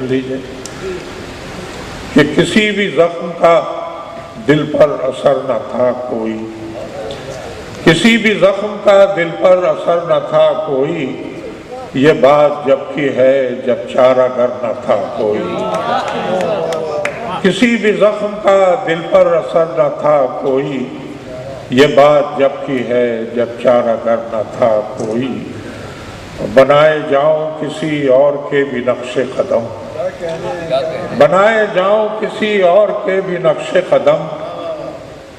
लीजिए कि किसी भी जख्म का दिल पर असर न था कोई, किसी भी जख्म का दिल पर असर न था कोई, ये बात जब की है जब चारागर न था कोई। किसी भी जख्म का दिल पर असर न था कोई, ये बात जब की है जब चारागर न था कोई। बनाए जाऊं किसी और के भी नक्शे कदम, बनाए जाऊं किसी और के भी नक्शे कदम,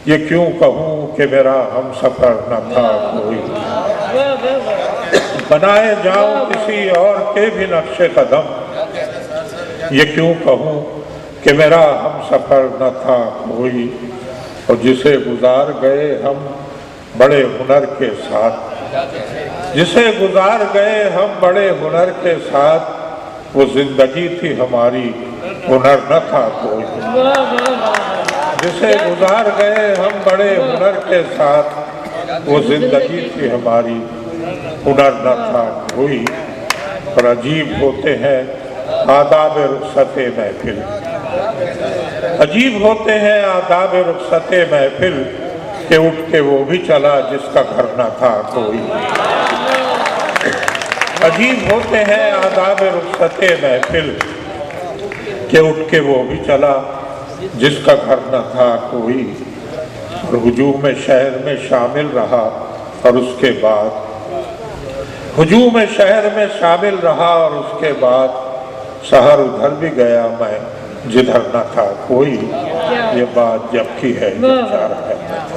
ये क्यों कहूं कि मेरा हम सफर न था कोई। बनाए जाऊं किसी और के भी नक्शे कदम, ये क्यों कहूं कि मेरा हम सफर न था कोई। और जिसे गुजार गए हम बड़े हुनर के साथ, जिसे गुजार गए हम बड़े हुनर के साथ, वो जिंदगी थी हमारी हुनर न था कोई। जिसे गुजार गए हम बड़े हुनर के साथ, वो जिंदगी थी हमारी हुनर न था कोई। और अजीब होते हैं आदाब रुखसते महफिल, अजीब होते हैं आदाब रुखसते महफिल, के उठ के वो भी चला जिसका घर न था कोई। अजीब होते हैं आदाब रुखसते महफिल, के उठ के वो भी चला जिसका घर न था कोई। और हुजूम शहर में शामिल रहा और उसके बाद, हुजूम शहर में शामिल रहा और उसके बाद, शहर उधर भी गया मैं जिधर न था कोई। ये बात जब की है जब चारा है।